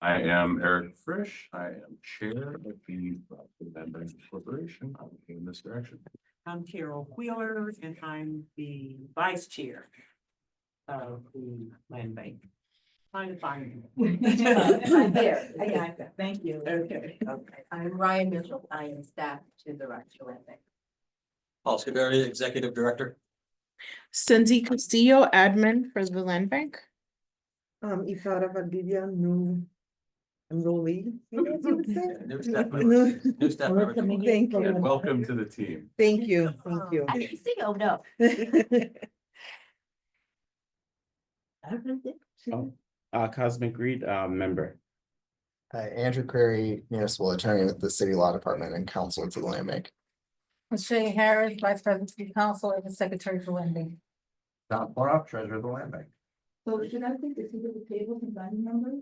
I am Eric Frisch. I am Chair of the Land Bank Corporation. I'm in this direction. I'm Carol Wheeler and I'm the Vice Chair of the Land Bank. Trying to find you. I'm there. I got that. Thank you. Okay. I'm Ryan Mitchell. I am staff to the Rochester Land Bank. Paul Scavari, Executive Director. Cindy Castillo, admin for the land bank. Ifara Valdivia, new enrollee. I guess you would say. New staff member. New staff member. Thank you. Welcome to the team. Thank you, thank you. I didn't see, oh no. Cosmic Reed, member. Hi, Andrew Query, municipal attorney with the city law department and counsel to the land bank. Shay Harris, Vice President, City Council, and Secretary for Lending. Tom Poroff, Treasurer of the Land Bank. So should I take the seat at the table since I'm a member?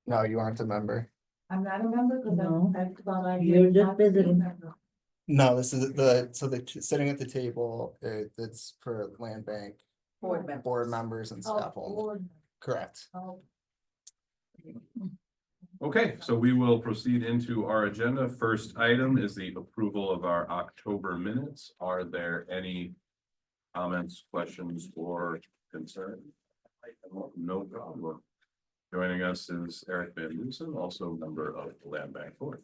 No, you aren't a member. I'm not a member because No. I thought I. You're just visiting. No, this is sitting at the table, it's for land bank Board member. board members and staff only. Board. Correct. Oh. Okay, so we will proceed into our agenda. First item is the approval of our October minutes. Are there any comments, questions, or concerns? No problem. Joining us is Eric Van Dusen, also member of the Land Bank Board.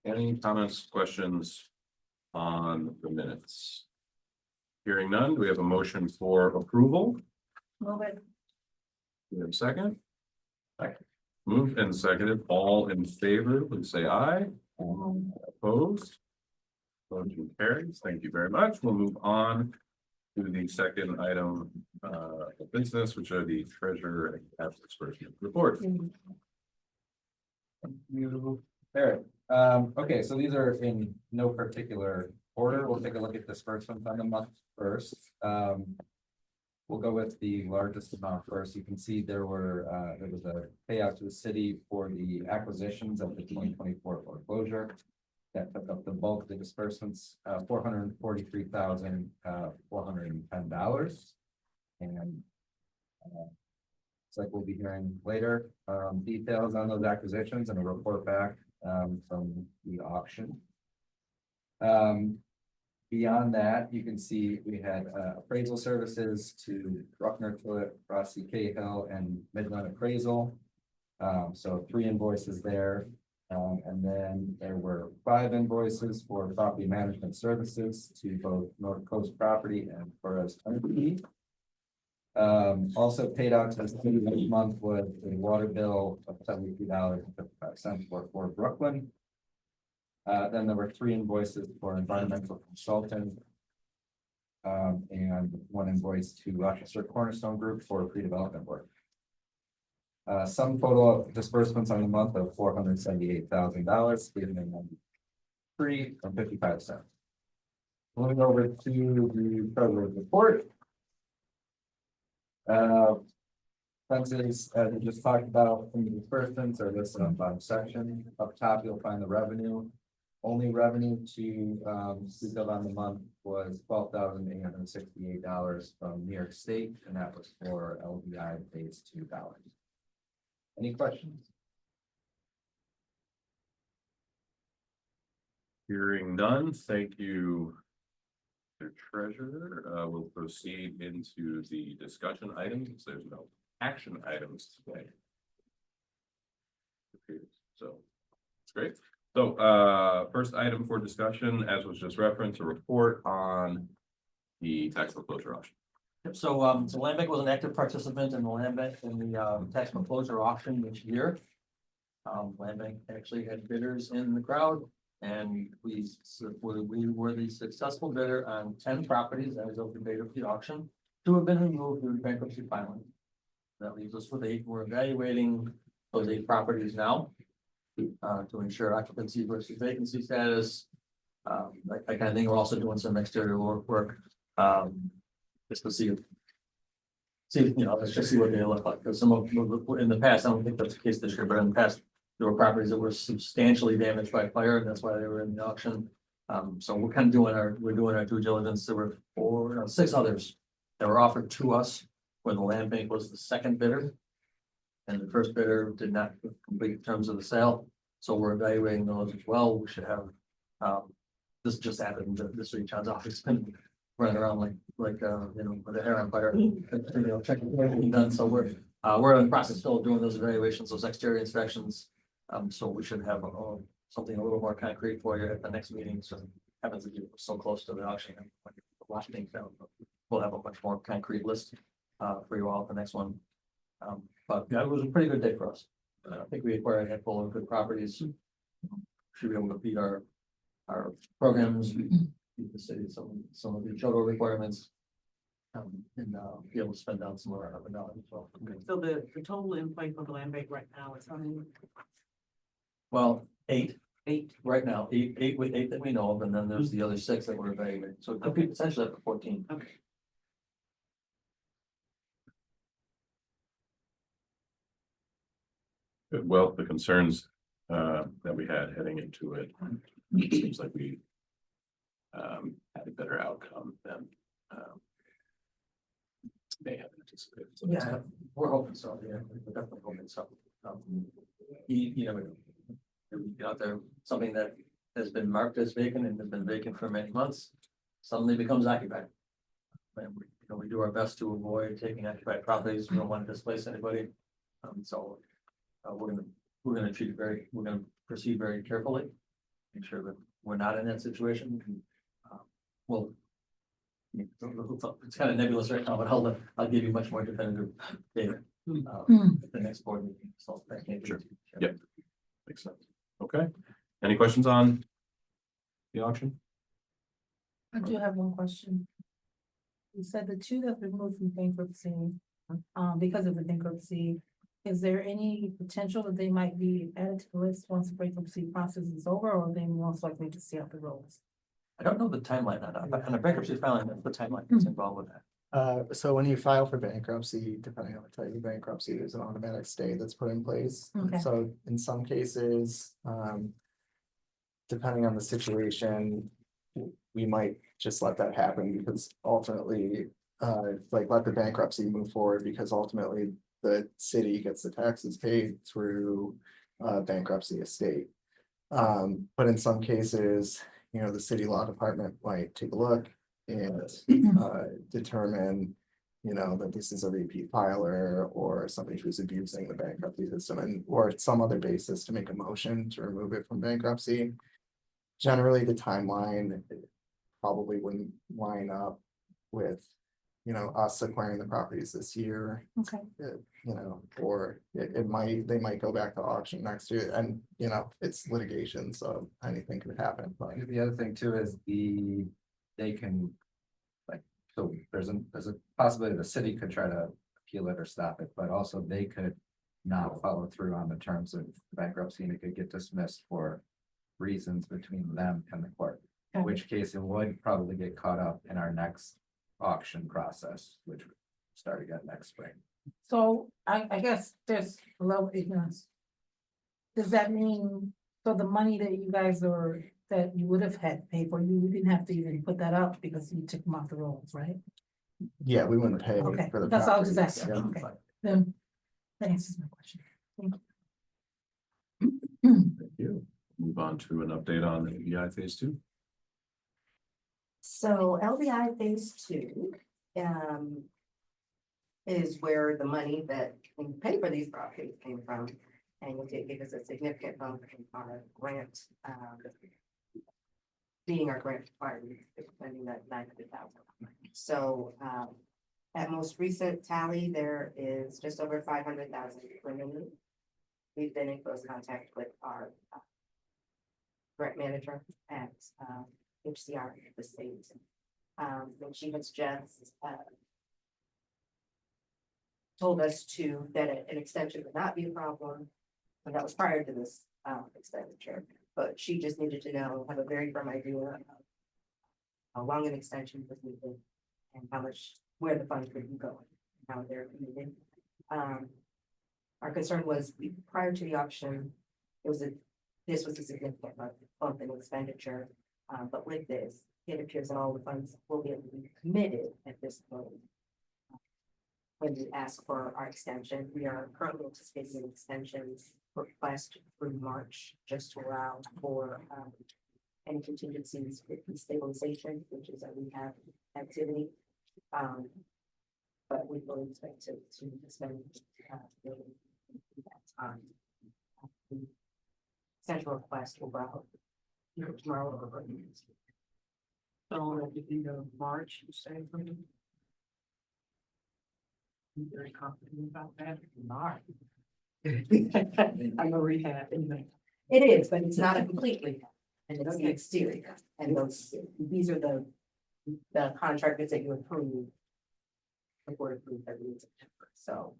Any comments, questions on the minutes? Hearing none, do we have a motion for approval? Move it. Do we have a second? Second. Moved and seconded, all in favor, please say aye. Opposed? Motion carries. Thank you very much. We'll move on to the second item of business, which are the treasurer and cash disbursement report. You, Eric. Okay, so these are in no particular order. We'll take a look at disbursements on the month first. We'll go with the largest amount first. You can see there was a payout to the city for the acquisitions of the 2024 foreclosure. That took up the bulk of the disbursements, $443,410. And it's like we'll be hearing later, details on those acquisitions and a report back from the auction. Beyond that, you can see we had appraisal services to Bruckner, Tillett, Rossi Cahill, and Midland Appraisal. So 3 invoices there. And then there were 5 invoices for property management services to both North Coast Property and Forest Energy. Also paid out to the city this month was a water bill of $72.55 for Brooklyn. Then there were 3 invoices for environmental consultant. And 1 invoice to Rochester Cornerstone Group for pre-development work. Sum total of disbursements on the month of $478,000, giving them $3.55. Moving over to the treasurer's report. Expenses, as we just talked about, from the disbursements are listed on the bottom section. Up top, you'll find the revenue. Only revenue to speak of on the month was $12,868 from New York State, and that was for LBI phase 2 dollars. Any questions? Hearing none, thank you, Mr. Treasurer. We'll proceed into the discussion items. There's no action items today. So, it's great. So, first item for discussion, as was just referenced, a report on the tax foreclosure auction. So, Land Bank was an active participant in the Land Bank in the tax foreclosure auction this year. Land Bank actually had bidders in the crowd, and we were the successful bidder on 10 properties as of the date of the auction. 2 have been removed due to bankruptcy filing. That leaves us with 8. We're evaluating those 8 properties now to ensure occupancy versus vacancy status. That kind of thing. We're also doing some exterior work. Just to see, let's just see what they look like, because some of in the past, I don't think that's the case this year, but in the past, there were properties that were substantially damaged by fire, and that's why they were in the auction. So we're kind of doing our due diligence. There were 6 others that were offered to us where the land bank was the second bidder. And the first bidder did not complete terms of the sale, so we're evaluating those as well. We should have, this just happened, this week, John's office been running around like, you know, with a hair on fire. You know, checking everything done, so we're in the process still of doing those evaluations, those exterior inspections. So we should have, something a little more concrete for you at the next meeting, so happens to be so close to the auction. And when the last thing down, we'll have a much more concrete list, for you all at the next one. But yeah, it was a pretty good day for us. I think we acquired a handful of good properties. Should be able to beat our programs, beat the city, some of the total requirements. And be able to spend down some of our other dollars as well. So the total in play for the land bank right now is how many? Well, 8 8. right now, eight with 8 that we know of, and then there's the other 6 that we're evaluating. So it could be potentially up to 14. Okay. Good. Well, the concerns that we had heading into it, it seems like we had a better outcome than may have anticipated. So that's Yeah, we're hoping so. Yeah, we're definitely hoping so. You know, out there, something that has been marked as vacant and has been vacant for many months, suddenly becomes occupied. And we, you know, we do our best to avoid taking occupied properties. We don't want to displace anybody. So we're gonna proceed very carefully. Make sure that we're not in that situation. Well, it's kind of nebulous right now, but I'll give you much more definitive data at the next board meeting. So thank you. Sure. Yep. Makes sense. Okay. Any questions on the auction? I do have one question. You said the 2 that removed from bankruptcy, because of the bankruptcy, is there any potential that they might be added to the list once the bankruptcy process is over, or are they most likely to stay off the rolls? I don't know the timeline on that, but on a bankruptcy filing, that's the timeline that's involved with that. So when you file for bankruptcy, depending on the type of bankruptcy, there's an automatic stay that's put in place. Okay. So in some cases, depending on the situation, we might just let that happen because ultimately, like let the bankruptcy move forward because ultimately the city gets the taxes paid through bankruptcy estate. But in some cases, you know, the city law department might take a look and determine, you know, that this is a repeat filer or somebody who's abusing the bankruptcy system and or some other basis to make a motion to remove it from bankruptcy. Generally, the timeline probably wouldn't line up with, you know, us acquiring the properties this year. Okay. You know, or it might, they might go back to auction next year and, you know, it's litigation, so anything could happen, but. The other thing too is they can, like, so there's a possibility the city could try to appeal it or stop it, but also they could not follow through on the terms of bankruptcy and it could get dismissed for reasons between them and the court. In which case it would probably get caught up in our next auction process, which would start again next spring. So I guess there's a level of ignorance. Does that mean, so the money that you guys that you would have had to pay for, you didn't have to even put that up because you took them off the rolls, right? Yeah, we wouldn't pay Okay, for the. that's all I was just properties, asking. yeah. Okay, then that answers my question. Thank you. Move on to an update on EI phase 2. So LBI phase 2, is where the money that we pay for these properties came from. And it did give us a significant bump in our grant, being our grant requirement, spending that 900,000. So, at most recent tally, there is just over 500,000 remaining. We've been in close contact with our grant manager at HCR, the state. And she has just told us that an extension would not be a problem. And that was prior to this expenditure, but she just needed to know, have a very firm idea of how long an extension was needed and how much, where the funds would be going, how they're needed. Our concern was prior to the auction, this was a significant bump in expenditure. But with this, it appears that all the funds will be able to be committed at this point. when we ask for our extension. We are currently anticipating an extension request through March, just to allow for any contingencies with the stabilization, which is a rehab activity. But we will expect to spend that time. The Central request will go out tomorrow or early. So at the end of March, you say for me? I'm very confident about that. Not. I'm a rehab anyway. It is, but it's not a complete rehab, and it's the exterior, and these are the contractors that you approve. The board approved every September, so.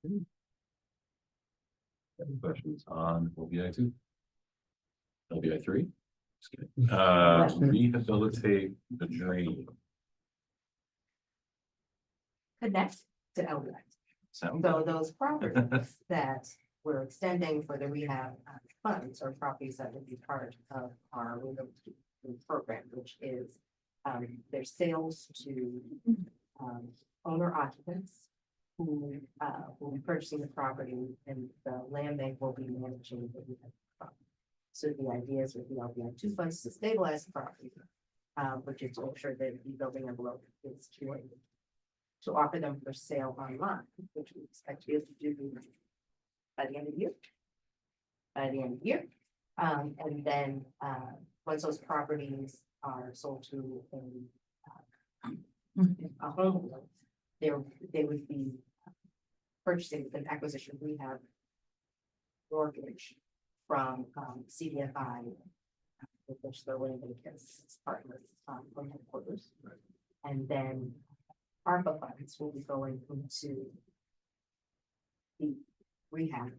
Any questions on OBI 2? OBI 3? Rehabilitate the drain. Connect to LDI. Sound So those properties that we're extending for the rehab funds are properties that will be part of our rehabilitation program, which is their sales to owner occupants who will be purchasing the property, and the land bank will be managing the rehab property. So the idea is with the LBI 2 funds to stabilize the property, which is to ensure that the building envelope is to offer them for sale online, which we expect to be able to do by the end of the year. And then once those properties are sold to a home, they would be purchasing an acquisition rehab mortgage from CDFI, with which the land bank is partners from headquarters. And then ARPA funds will be going into the rehab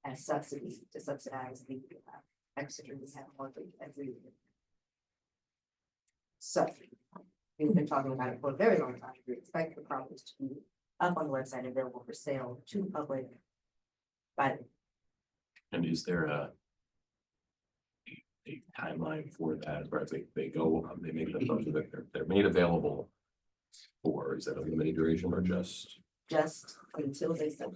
as subsidies to subsidize the extra rehab mortgage every year. So we've been talking about it for a very long time. We expect the properties to be up on the website, available for sale to the public. But And is there a timeline for that, where they go, they make the funds that they're made available for, is that a limited duration or just? just until they sell.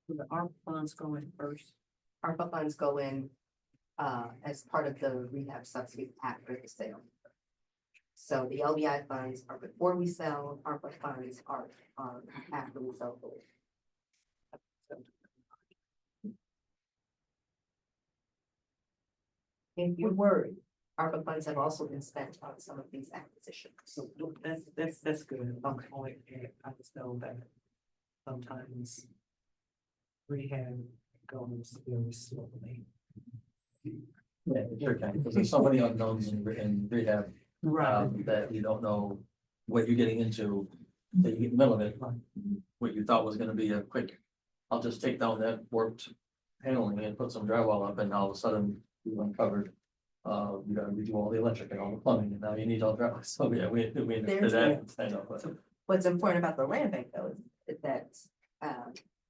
So the ARP funds go in first. ARPA funds go in as part of the rehab subsidy after the sale. So the LBI funds are before we sell, ARPA funds are after we sell. If you're worried, ARPA funds have also been spent on some of these acquisitions. So that's good. I'm calling it. I just know that sometimes rehab goes very slowly. Yeah, sure can, because there's so many unknowns in rehab, Right. that you don't know what you're getting into. That you get in the middle of it, what you thought was gonna be a quick, I'll just take down that warped paneling and put some drywall up, and all of a sudden you uncovered. You gotta redo all the electric and all the plumbing, and now you need all drywall, so yeah, we There's that, I know, but. What's important about the land bank though is that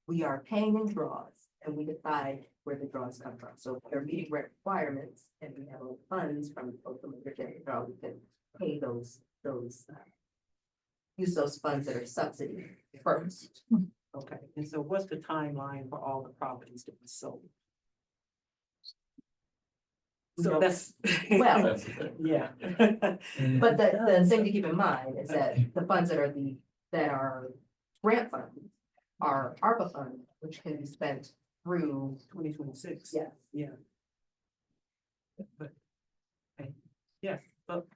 we are paying in draws and we decide where the draws come from. So if they're meeting requirements and we have funds from the general draw, we can pay those use those funds that are subsidy first. Okay, and so what's the timeline for all the properties to be sold? So So- that's. Well, That's the thing. Yeah. but the thing to keep in mind is that the funds that are grant funds are ARPA funds, which can be spent through, 2026. yes. Yeah. But, okay, yeah,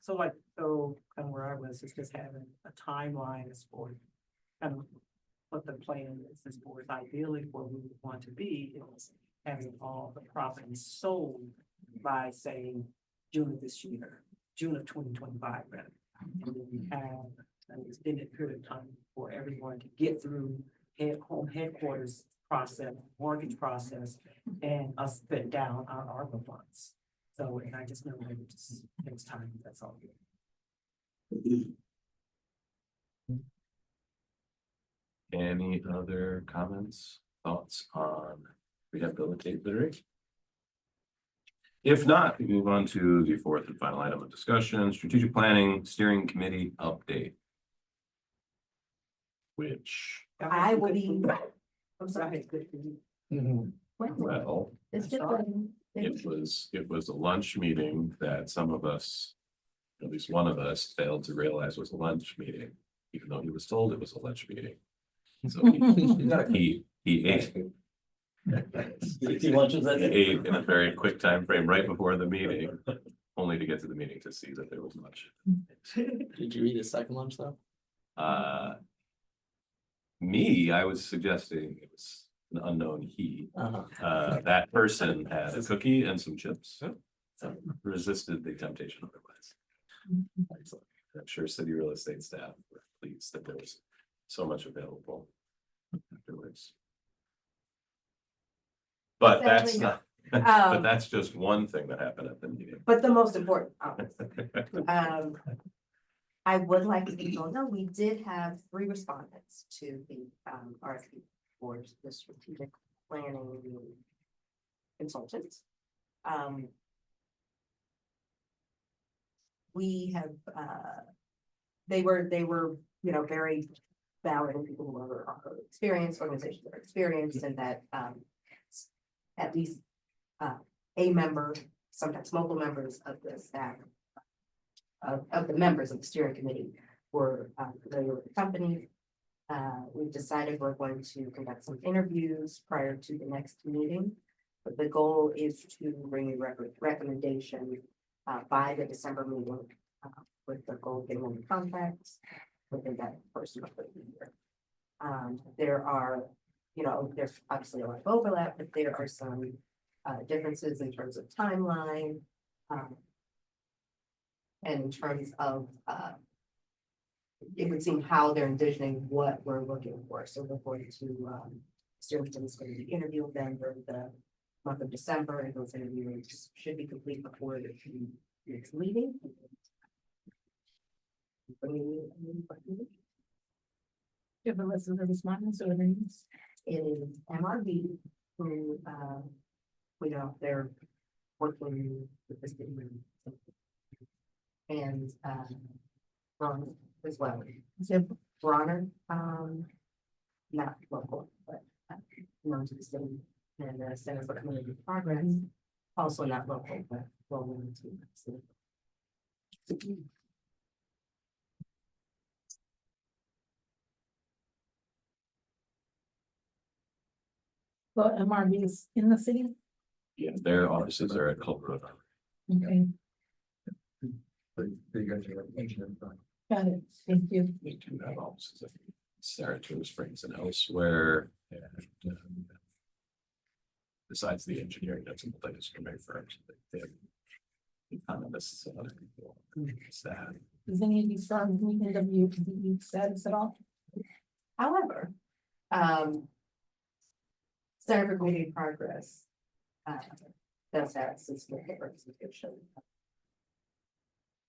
so like, so kind of where I was, is just having a timeline as for kind of what the plan is, this board ideally where we would want to be is having all the properties sold by, say, June of this year, June of 2025, rather. And then we have an extended period of time for everyone to get through home headquarters process, mortgage process, and us put down our ARPA funds. So, and I just know that it just takes time, that's all. Any other comments, thoughts on rehabilitate the rate? If not, we move on to the fourth and final item of discussion, strategic planning steering committee update. Which, I will be. I'm sorry. well, It's just. it was a lunch meeting that some of us, at least one of us, failed to realize was a lunch meeting, even though he was told it was a lunch meeting. So he ate. Sixty lunches that He day. ate in a very quick time frame right before the meeting, only to get to the meeting to see that there was lunch. Did you eat a second lunch though? I was suggesting it was an unknown he. Uh-huh. That person had a cookie and some chips. So resisted the temptation otherwise. I'm sure city real estate staff were pleased that there was so much available afterwards. But that's Essentially, not, but that's just one thing that happened at the meeting. But the most important, I would like to be told, no, we did have 3 respondents to the RFP for the strategic planning consultants. We have, they were, very valid and people who are experienced, organizations that are experienced, and that at least a member, sometimes multiple members of the staff, of the members of the steering committee were familiar with the company. We've decided we're going to conduct some interviews prior to the next meeting. But the goal is to bring a recommendation by the December meeting with the goal of getting them contracts within that first month of the year. There are, there's obviously a lot of overlap, but there are some differences in terms of timeline. And in terms of, it would seem how they're envisioning what we're looking for. So we're going to, steering committee is going to interview them during the month of December, and those interviews should be complete before the next meeting. You have the rest of the respondents or names? It is MRB who, they're working with the city. And, Ron as well. Yep. Bronner, not local, but known to the city, and the Center for Community Progress, also not local, but well known to the city. Well, MRV is in the city? Yeah, their offices are at Culver. Okay, They got your engineering firm. got it, thank you. They do have offices at Saratoga Springs and elsewhere. And, besides the engineering, that's a multidisciplinary firm. So they have economists and other people. Staff. Does any of these firms meet NWDE status at all? However, Center for Community Progress does have some significant representation.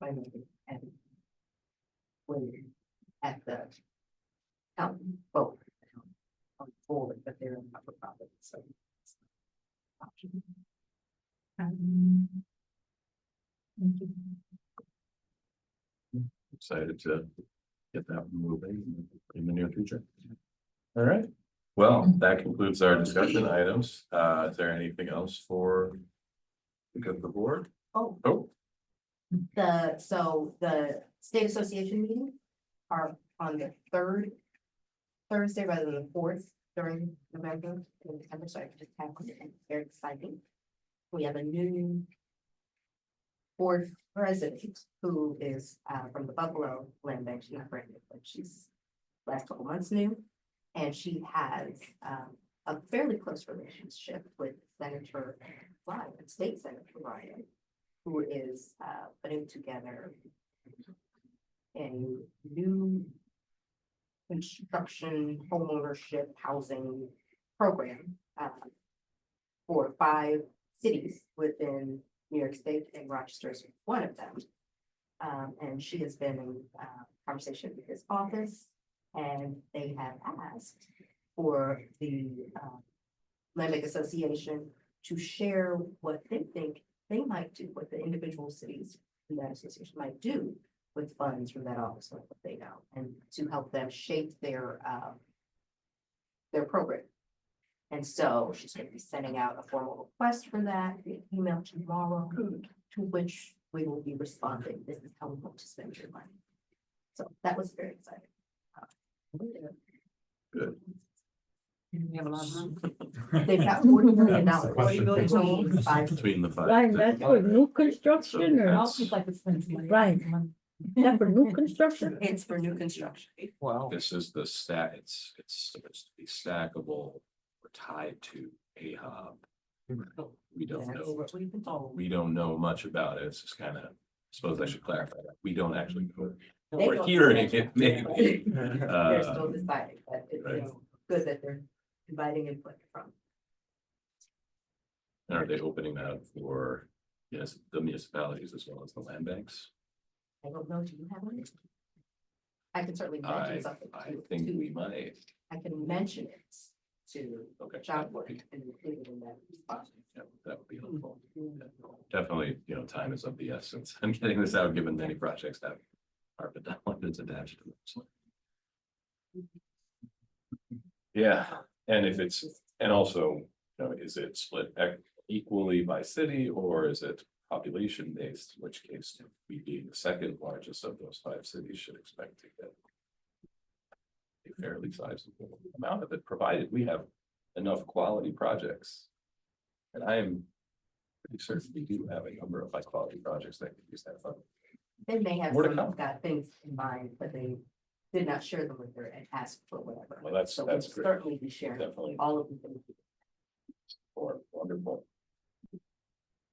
And when at the both on board, but they're in public profit, so. Thank you. Excited to get that moving in the near future. All right, well, that concludes our discussion items. Is there anything else for the good of the board? Oh, Oh, so the state association meetings are on the 3rd Thursday rather than the 4th during November and December, so I can just have it, and it's very exciting. We have a new board president who is from the Buffalo Land Bank. She's not brand new, but she's last couple months new. And she has a fairly close relationship with Senator Ryan, State Senator Ryan, who is putting together a new construction, homeownership, housing program for 5 cities within New York State, and Rochester is one of them. And she has been in conversation with his office, and they have asked for the Land Bank Association to share what they think they might individual cities in that association might do with funds from that office, like what they know, and to help them shape their program. And so she's gonna be sending out a formal request for that, via email tomorrow, to which we will be responding, this is how we want to spend your money. So that was very exciting. Good. We have a lot of money. They've got $40 million. Between the five. Right, that's for new construction or, That's- It's like expensive money. Right. that for new construction? It's for new construction. Wow. This is the it's supposed to be stackable or tied to a hub. We don't That's know, what we've been told. we don't know much about it, it's just kind of, suppose I should clarify that, we don't actually know. They We're don't hearing know. it, maybe. They're still deciding, but it's right. good that they're inviting input from. Are they opening that up for, yes, the municipalities as well as the land banks? I don't know, do you have one? I can certainly I, mention something I to, think we might, I can mention it to okay. John that would Wood be- and include it in that response. yeah, that would be helpful. Yeah. Definitely, time is of the essence, and getting this out, given many projects have ARPA dollars attached to them. so. Yeah, and if it's, and also, is it split equally by city, or is it population based, in which case we being the second largest of those 5 cities should expect to get a fairly sizable amount of it, provided we have enough quality projects. And I am pretty certain we do have a number of high quality projects that could use that fund. They may have More to some come. got things in mind, but they did not share them with her and ask for whatever. Well, that's So we'll great. certainly be sharing Definitely. all of the things. Or wonderful.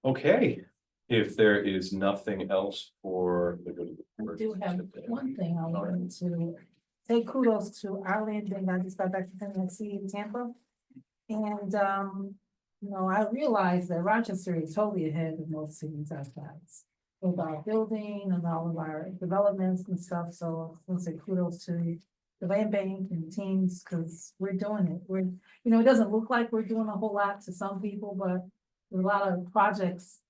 Okay, if there is nothing else for the good of the I board. do have today. one thing I All right. wanted to say kudos to our landing. I just got back from Tennessee in Tampa. And, I realized that Rochester is totally ahead of most cities outside. With our building and all of our developments and stuff, so I want to say kudos to the land bank and teams, because we're doing it. It doesn't look like we're doing a whole lot to some people, but there's a lot of projects.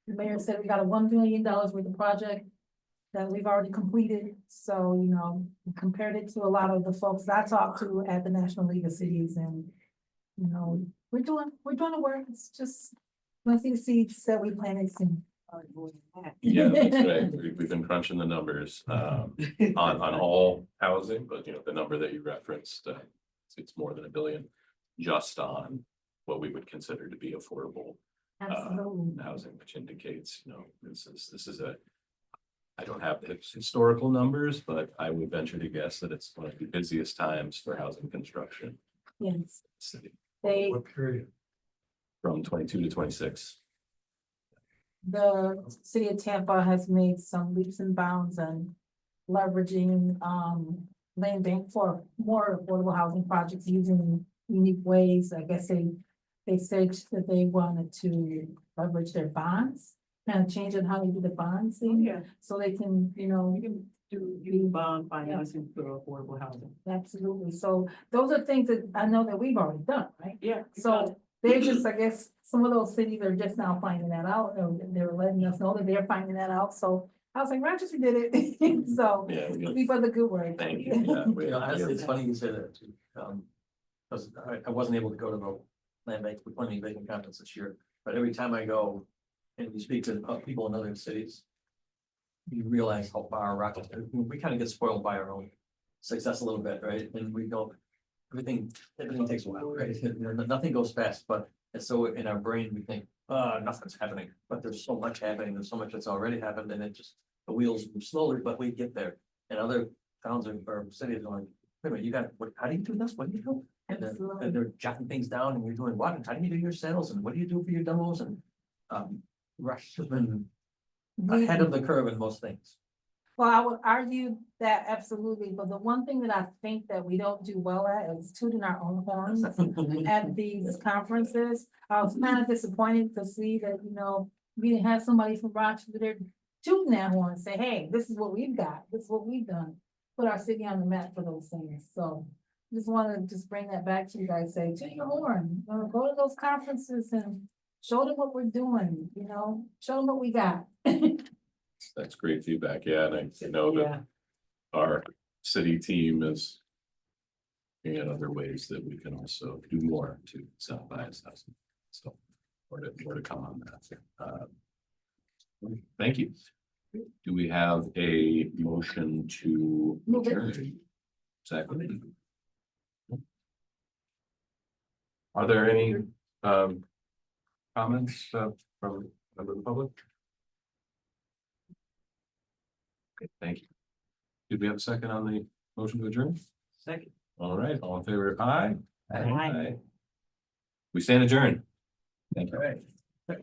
The mayor said we got a $1 million worth of project that we've already completed, so, compared it to a lot of the folks that I talked to at the National League of Cities, and, we're doing the work, it's just, let's see the seeds that we planted soon. Yeah, that's right. We've been crunching the numbers on all housing, but the number that you referenced, it's more than $1 billion just on what we would consider to be affordable Absolutely. housing, which indicates, this is I don't have the historical numbers, but I would venture to guess that it's one of the busiest times for housing construction Yes, in the city, they, period? from 22 to 26. the city of Tampa has made some leaps and bounds and leveraging, land bank for more affordable housing projects using unique ways. I guess they said that they wanted to leverage their bonds, kind of changing how they do the bonds thing, Yeah, so they can, you can do bond financing for affordable housing. absolutely. So those are things that I know that we've already done, right? Yeah. So they're just, I guess, some of those cities are just now finding that out, or they're letting us know that they're finding that out, so I was like, Rochester did it, so Yeah, keep up the good work. thank you. Yeah, It's funny you say that too. Because I wasn't able to go to the land bank, the planning banking conference this year, but every time I go and we speak to people in other cities, you realize how far Rochester, we kind of get spoiled by our own success a little bit, right? And we don't, everything takes a while, right? Nothing goes fast, but it's so in our brain, we think, nothing's happening, but there's so much happening, there's so much that's already happened, and the wheels move slowly, but we get there. And other towns or cities are like, wait a minute, how do you do this? What do you do? And they're jotting things down, and you're doing what? And how do you do your sales? And what do you do for your demos? And Rush has been ahead of the curve in most things. Well, I would argue that absolutely, but the one thing that I think that we don't do well at is tooting our own horns at these conferences. I was kind of disappointed to see that, we didn't have somebody from Rochester there tooting that horn and say, hey, this is what we've got, this is what we've done. Put our city on the map for those things, so just wanted to just bring that back to you guys, say, toot your horn, go to those conferences and show them what we're doing, show them what we got. That's great feedback. Yeah, and I know that Yeah, our city team is looking at other ways that we can also do more to South by assessment. So more to come on that. Thank you. Do we have a motion to Move it. adjourn? Second. Are there any comments from member of the public? Okay, thank you. Did we have a second on the motion to adjourn? second. All right, all in favor, aye? Aye. We stand adjourned. Thank you. All right.